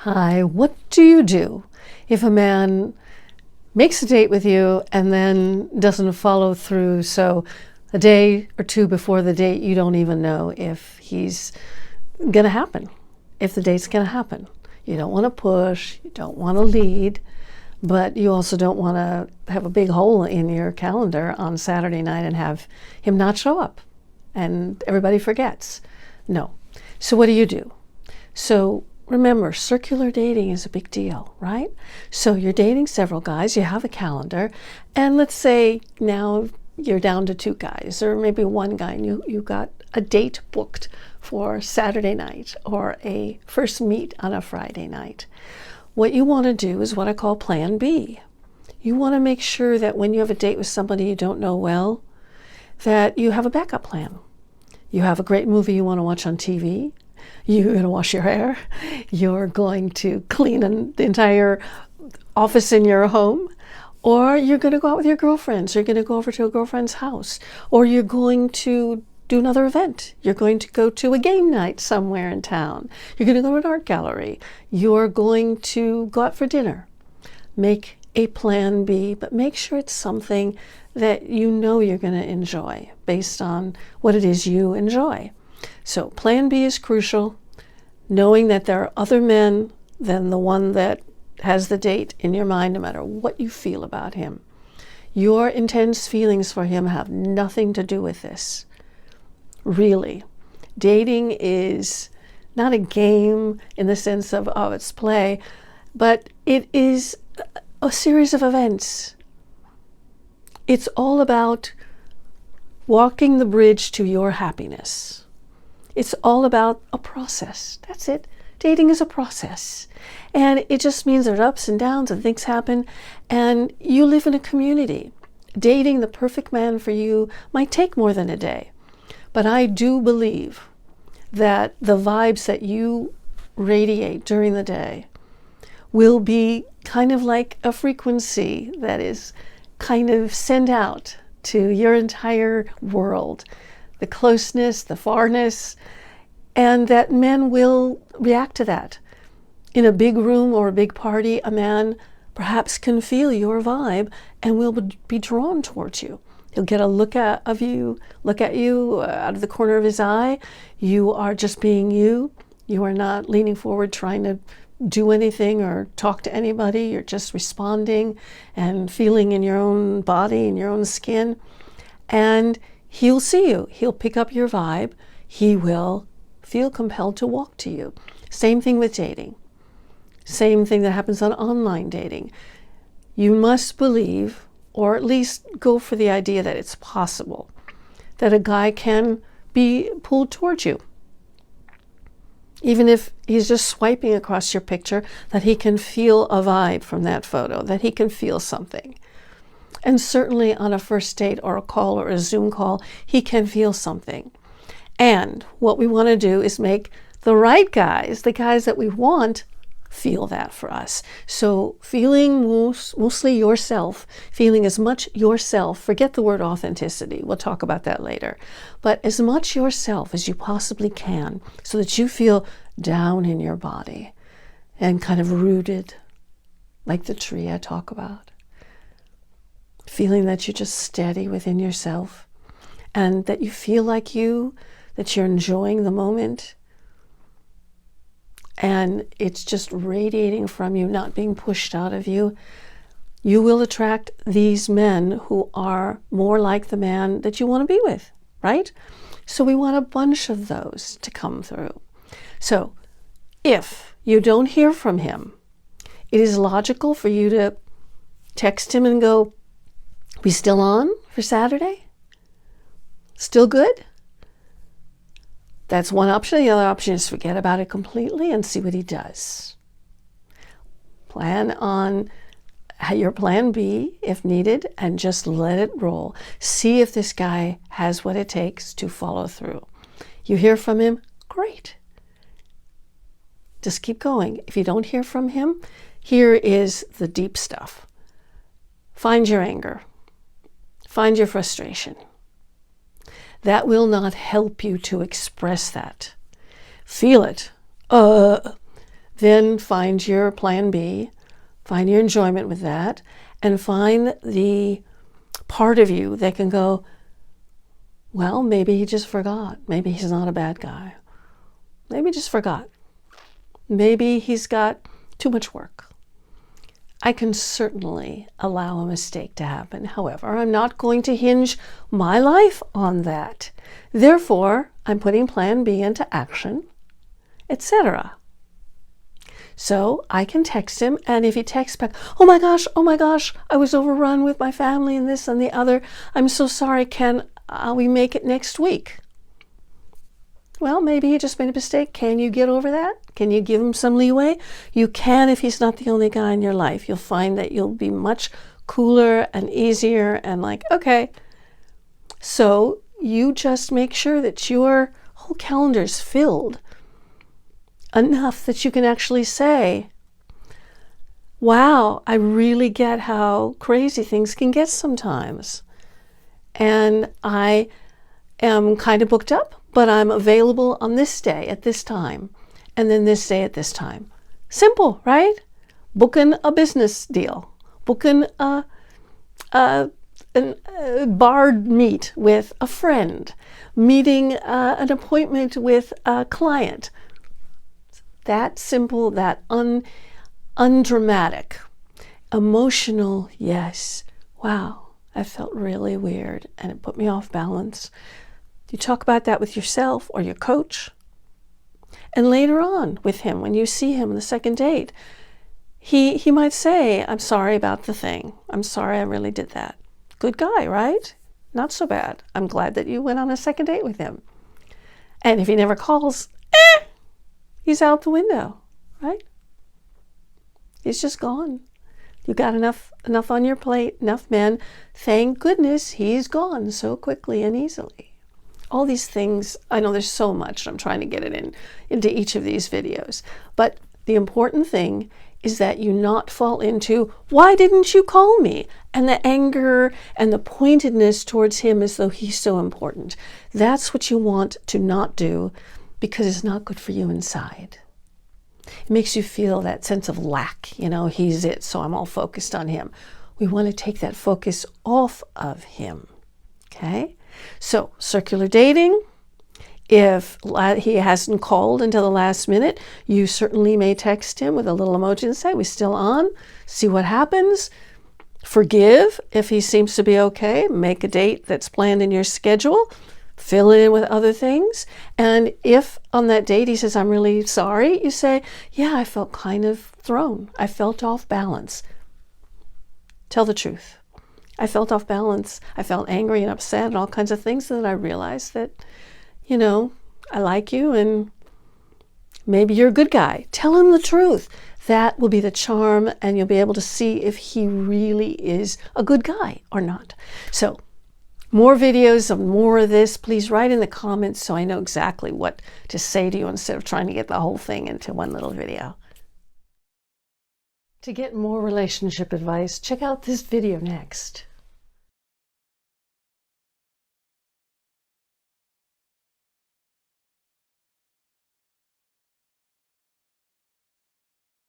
Hi, what do you do if a man makes a date with you and then doesn't follow through? So a day or two before the date, you don't even know if he's going to happen, if the date's going to happen. You don't want to push, you don't want to lead, but you also don't want to have a big hole in your calendar on Saturday night and have him not show up and everybody forgets. No. So what do? So remember, circular dating is a big deal, right? So you're dating several guys, you have a calendar, and let's say now you're down to two guys, or maybe one guy, and you got a date booked for Saturday night or a first meet on a Friday night. What you want to do is what I call Plan B. You want to make sure that when you have a date with somebody you don't know well, that you have a backup plan. You have a great movie you want to watch on TV. You're going to wash your hair. You're going to clean the entire office in your home. Or you're going to go out with your girlfriends. You're going to go over to a girlfriend's house. Or you're going to do another event. You're going to go to a game night somewhere in town. You're going to go to an art gallery. You're going to go out for dinner. Make a plan B, but make sure it's something that you know you're going to enjoy based on what it is you enjoy. So Plan B is crucial, knowing that there are other men than the one that has the date in your mind, no matter what you feel about him. Your intense feelings for him have nothing to do with this. Really. Dating is not a game in the sense of, oh, it's play, but it is a series of events. It's all about walking the bridge to your happiness. It's all about a process. That's it. Dating is a process. And it just means there are ups and downs and things happen. And you live in a community. Dating the perfect man for you might take more than a day. But I do believe that the vibes that you radiate during the day will be kind of like a frequency that is kind of sent out to your entire world. The closeness, the farness, and that men will react to that. In a big room or a big party, a man perhaps can feel your vibe and will be drawn towards you. He'll get a look at you out of the corner of his eye. You are just being you. You are not leaning forward trying to do anything or talk to anybody. You're just responding and feeling in your own body, in your own skin. And he'll see you. He'll pick up your vibe. He will feel compelled to walk to you. Same thing with dating. Same thing that happens on online dating. You must believe, or at least go for the idea that it's possible, that a guy can be pulled towards you. Even if he's just swiping across your picture, that he can feel a vibe from that photo, that he can feel something. And certainly on a first date or a call or a Zoom call, he can feel something. And what we want to do is make the right guys, the guys that we want, feel that for us. So feeling mostly yourself, feeling as much yourself, forget the word authenticity, we'll talk about that later, but as much yourself as you possibly can so that you feel down in your body and kind of rooted, like the tree I talk about. Feeling that you're just steady within yourself and that you feel like that you're enjoying the moment and it's just radiating from you, not being pushed out of you. You will attract these men who are more like the man that you want to be with, right? So we want a bunch of those to come through. So if you don't hear from him, it is logical for you to text him and go, "We still on for Saturday? Still good?" That's one option. The other option is forget about it completely and see what he does. Plan on your plan B if needed and just let it roll. See if this guy has what it takes to follow through. You hear from him? Great. Just keep going. If you don't hear from him, here is the deep stuff. Find your anger. Find your frustration. That will not help you to express that. Feel it. Then find your plan B, find your enjoyment with that, and find the part of you that can go, well, maybe he just forgot. Maybe he's not a bad guy. Maybe he just forgot. Maybe he's got too much work. I can certainly allow a mistake to happen. However, I'm not going to hinge my life on that. Therefore, I'm putting plan B into action, etc. So I can text him, and if he texts back, oh my gosh, I was overrun with my family and this and the other. I'm so sorry, can we make it next week? Well, maybe he just made a mistake. Can you get over that? Can you give him some leeway? You can if he's not the only guy in your life. You'll find that you'll be much cooler and easier and like, okay. So you just make sure that your whole calendar's filled enough that you can actually say, wow, I really get how crazy things can get sometimes. And I am kind of booked up, but I'm available on this day at this time, and then this day at this time. Simple, right? Booking a business deal, booking a barred meet with a friend, meeting an appointment with a client. That simple, that undramatic, emotional, yes. Wow, I felt really weird and it put me off balance. You talk about that with yourself or your coach. And later on with him, when you see him on the second date, he might say, I'm sorry about the thing. I'm sorry I really did that. Good guy, right? Not so bad. I'm glad that you went on a second date with him. And if he never calls, he's out the window, right? He's just gone. You got enough on your plate, enough men. Thank goodness he's gone so quickly and easily. All these things, I know there's so much. I'm trying to get it into each of these videos. But the important thing is that you not fall into, why didn't you call me? And the anger and the pointedness towards him as though he's so important. That's what you want to not do, because it's not good for you inside. It makes you feel that sense of lack, he's it, so I'm all focused on him. We want to take that focus off of him, okay? So, circular dating, if he hasn't called until the last minute, you certainly may text him with a little emoji and say, we still on? See what happens. Forgive if he seems to be okay. Make a date that's planned in your schedule. Fill it in with other things. And if on that date he says, I'm really sorry, you say, yeah, I felt kind of thrown. I felt off balance. Tell the truth. I felt off balance. I felt angry and upset and all kinds of things. And then I realized that, I like you and maybe you're a good guy. Tell him the truth. That will be the charm, and you'll be able to see if he really is a good guy or not. So, more videos of more of this, please write in the comments so I know exactly what to say to you instead of trying to get the whole thing into one little video. To get more relationship advice, check out this video next.